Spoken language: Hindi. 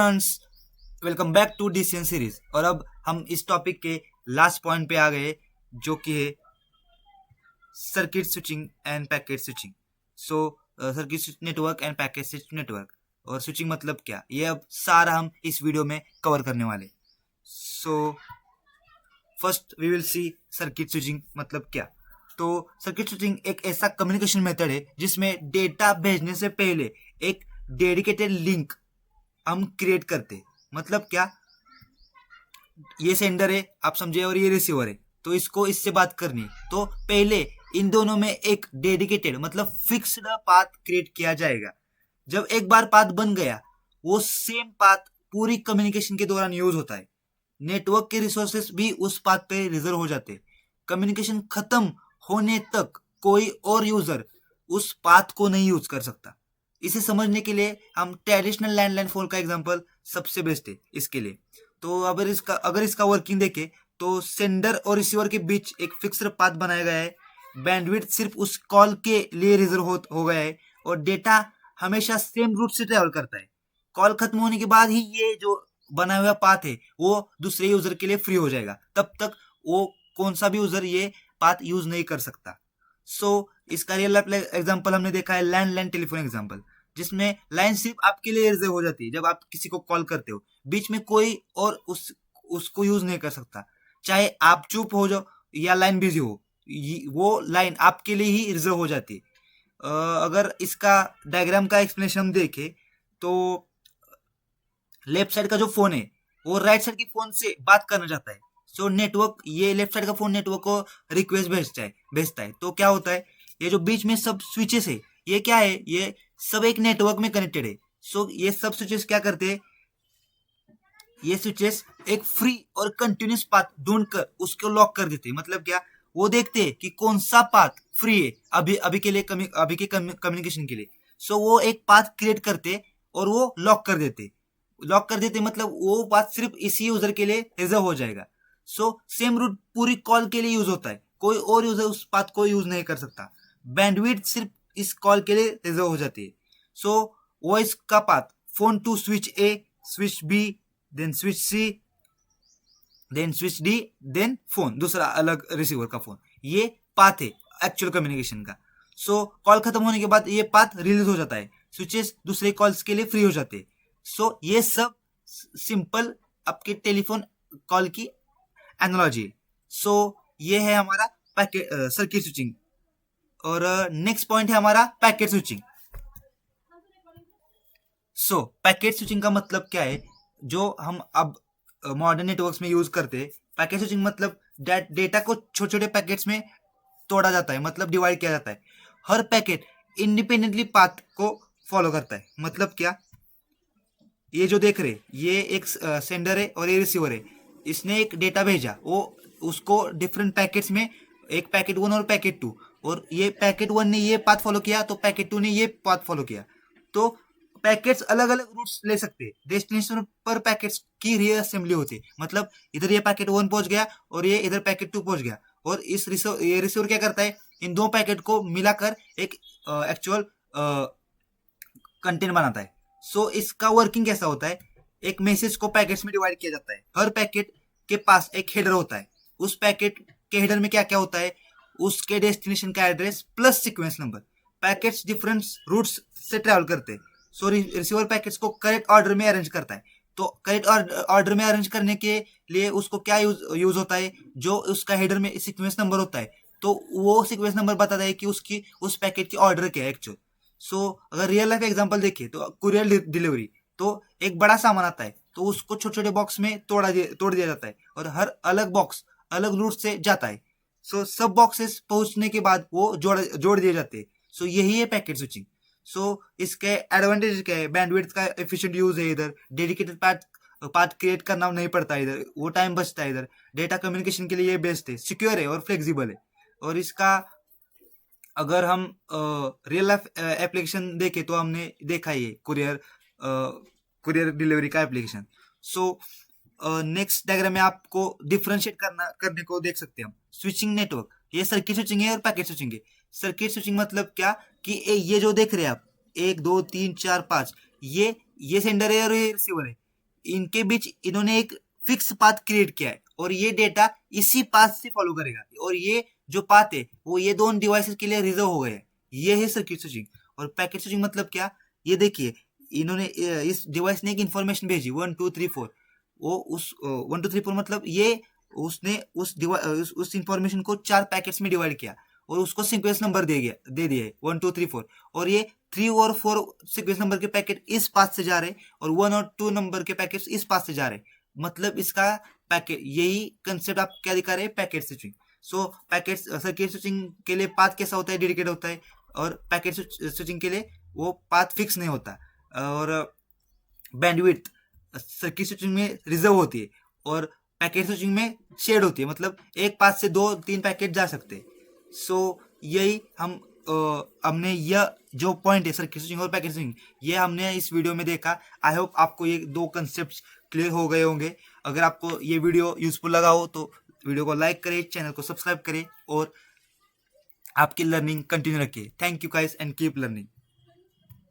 Friends, welcome back to DCN series. और अब हम इस टॉपिक के लास्ट पॉइंट पे आ गए, जो कि है circuit switching end packet switching. सो circuit network end packet switch network और स्विचिंग मतलब क्या, ये अब सारा हम इस वीडियो में कवर करने वाले। So first we will see circuit switching मतलब क्या। तो सर्किट स्विचिंग एक ऐसा कम्युनिकेशन मेथड है जिसमें डेटा भेजने से पहले एक डेडिकेटेड लिंक हम क्रिएट करते। मतलब क्या, ये सेंडर है आप समझे और ये रिसीवर है, तो इसको इससे बात करनी है, तो पहले इन दोनों में एक डेडिकेटेड मतलब फिक्स्ड पाथ क्रिएट किया जाएगा। जब एक बार पाथ बन गया, वो सेम पाथ पूरी कम्युनिकेशन के दौरान यूज होता है। नेटवर्क के रिसोर्सेस भी उस पाथ पे रिजर्व हो जाते हैं। कम्युनिकेशन खत्म होने तक कोई और यूजर उस पाथ को नहीं यूज कर सकता। इसे समझने के लिए हम ट्रेडिशनल लैंडलाइन फोन का एग्जांपल सबसे बेस्ट है इसके लिए। तो अगर इसका वर्किंग देखें तो सेंडर और रिसीवर के बीच एक फिक्स्ड पाथ बनाया गया है। बैंडविड्थ सिर्फ उस कॉल के लिए रिजर्व हो गया है और डेटा हमेशा सेम रूट से ट्रेवल करता है। कॉल खत्म होने के बाद ही ये जो बना हुआ पाथ है वो दूसरे यूजर के लिए फ्री हो जाएगा। तब तक वो कौन सा भी यूजर ये पाथ यूज नहीं कर सकता। इसका रियल लाइफ एग्जांपल हमने देखा है लैंडलाइन टेलीफोन एग्जांपल, जिसमें लाइन सिर्फ आपके लिए रिजर्व हो जाती है। जब आप किसी को कॉल करते हो, बीच में कोई और उसको यूज नहीं कर सकता। चाहे आप चुप हो जाओ या लाइन बिजी हो, वो लाइन आपके लिए ही रिजर्व हो जाती है। अगर इसका डायग्राम का एक्सप्लेनेशन हम देखें तो लेफ्ट साइड का जो फोन है वो राइट साइड के फोन से बात करना चाहता है। नेटवर्क, ये लेफ्ट साइड का फोन नेटवर्क को रिक्वेस्ट भेजता है। तो क्या होता है, ये जो बीच में सब स्विचेस है, ये क्या है, ये सब एक नेटवर्क में कनेक्टेड है। ये सब स्विचेस क्या करते हैं, ये स्विचेस एक फ्री और कंटिन्यूस पाथ ढूंढकर उसको लॉक कर देते हैं। मतलब क्या, वो देखते हैं कि कौन सा पाथ फ्री है अभी के कम्युनिकेशन के लिए। वो एक पाथ क्रिएट करते और वो लॉक कर देते मतलब वो पाथ सिर्फ इसी यूजर के लिए रिजर्व हो जाएगा। सेम रूट पूरी कॉल के लिए यूज होता है, कोई और यूजर उस पाथ को यूज नहीं कर सकता। बैंडविड्थ सिर्फ इस कॉल के लिए रिजर्व हो जाती है। वॉइस का path, phone to switch A, switch B, then switch C, then switch D, then phone, दूसरा अलग रिसीवर का फोन, ये पाथ है एक्चुअल कम्युनिकेशन का। कॉल खत्म होने के बाद ये पाथ रिलीज हो जाता है, स्विचेस दूसरे कॉल्स के लिए फ्री हो जाते हैं। ये सब सिंपल आपके टेलीफोन कॉल की एनालॉजी। ये है हमारा पैकेट सर्किट स्विचिंग। और नेक्स्ट पॉइंट है हमारा पैकेट स्विचिंग। पैकेट स्विचिंग का मतलब क्या है, जो हम अब मॉडर्न नेटवर्क्स में यूज करते हैं। पैकेट स्विचिंग मतलब डेटा को छोटे छोटे पैकेट्स में तोड़ा जाता है, मतलब डिवाइड किया जाता है। हर पैकेट इंडिपेंडेंटली पाथ को फॉलो करता है। मतलब क्या, ये जो देख रहे, ये एक सेंडर है और ये रिसीवर है। इसने एक डेटा भेजा, वो उसको डिफरेंट पैकेट्स में, एक पैकेट 1 और पैकेट 2, और ये पैकेट 1 ने ये पाथ फॉलो किया तो पैकेट 2 ने ये पाथ फॉलो किया। तो पैकेट्स अलग अलग रूट्स ले सकते हैं। डेस्टिनेशन पर पैकेट्स की रीअसेंबली होती है। मतलब इधर ये पैकेट 1 पहुंच गया और ये इधर पैकेट 2 पहुंच गया, और इस रिसीवर क्या करता है, इन दो पैकेट को मिलाकर एक एक्चुअल कंटेंट बनाता है। इसका वर्किंग कैसा होता है, एक मैसेज को पैकेट्स में डिवाइड किया जाता है। हर पैकेट के पास एक हेडर होता है। उस पैकेट के हेडर में क्या क्या होता है, उसके डेस्टिनेशन का address plus sequence number. Packets different routes से ट्रेवल करते हैं। रिसीवर पैकेट्स को करेक्ट ऑर्डर में अरेंज करता है। तो करेक्ट ऑर्डर में अरेंज करने के लिए उसको क्या यूज होता है, जो उसका हेडर में सीक्वेंस नंबर होता है, तो वो सीक्वेंस नंबर बताता है कि उसकी उस पैकेट की ऑर्डर क्या है एक्चुअल। अगर रियल लाइफ एग्जांपल देखें तो कुरियर डिलीवरी, तो एक बड़ा सामान आता है तो उसको छोटे छोटे बॉक्स में तोड़ दिया जाता है, और हर अलग बॉक्स अलग रूट से जाता है। सब बॉक्सेस पहुंचने के बाद वो जोड़ दिए जाते हैं। यही है पैकेट स्विचिंग। इसके एडवांटेज क्या है, बैंडविड्थ का एफिशिएंट यूज है, इधर डेडिकेटेड पाथ क्रिएट करना नहीं पड़ता, इधर वो टाइम बचता है, इधर डेटा कम्युनिकेशन के लिए ये बेस्ट है, सिक्योर है और फ्लेक्सिबल है। और इसका अगर हम रियल लाइफ एप्लीकेशन देखें तो हमने देखा ही है कुरियर डिलीवरी का एप्लीकेशन। नेक्स्ट डायग्राम में आपको डिफरेंशिएट करने को देख सकते हैं हम। स्विचिंग नेटवर्क, ये सर्किट स्विचिंग है और पैकेट स्विचिंग है। सर्किट स्विचिंग मतलब क्या कि ये जो देख रहे हैं आप, 1 2 3 4 5, ये सेंडर है और ये रिसीवर है। इनके बीच इन्होंने एक फिक्स पाथ क्रिएट किया है और ये डेटा इसी पाथ से फॉलो करेगा और ये जो पाथ है वो ये दोनों डिवाइसेस के लिए रिजर्व हो गए हैं। ये है सर्किट स्विचिंग। और पैकेट स्विचिंग मतलब क्या, ये देखिए इन्होंने इस डिवाइस ने एक इन्फॉर्मेशन भेजी 1 2 3 4, वो उस 1 2 3 4 मतलब ये उसने उस इंफॉर्मेशन को 4 पैकेट्स में डिवाइड किया और उसको सीक्वेंस नंबर दे दिए 1 2 3 4, और ये 3 और 4 सीक्वेंस नंबर के पैकेट इस पाथ से जा रहे और 1 और 2 नंबर के पैकेट इस पाथ से जा रहे। मतलब इसका पैकेट, यही कंसेप्ट आप क्या दिखा रहे हैं, पैकेट स्विचिंग। सो पैकेट सर्किट स्विचिंग के लिए पाथ कैसा होता है, डेडिकेट होता है, और पैकेट स्विचिंग के लिए वो पाथ फिक्स नहीं होता। और बैंडविड्थ सर्किट स्विचिंग में रिजर्व होती है और पैकेट स्विचिंग में शेड होती है, मतलब एक पाथ से 2-3 पैकेट जा सकते हैं। सो यही हमने यह जो पॉइंट है सर्किट स्विचिंग और पैकेट स्विचिंग, ये हमने इस वीडियो में देखा। आई होप आपको ये 2 कंसेप्ट क्लियर हो गए होंगे। अगर आपको ये वीडियो यूजफुल लगा हो तो वीडियो को लाइक करें, चैनल को सब्सक्राइब करें और आपकी लर्निंग कंटिन्यू रखिए। Thank you guys and keep learning.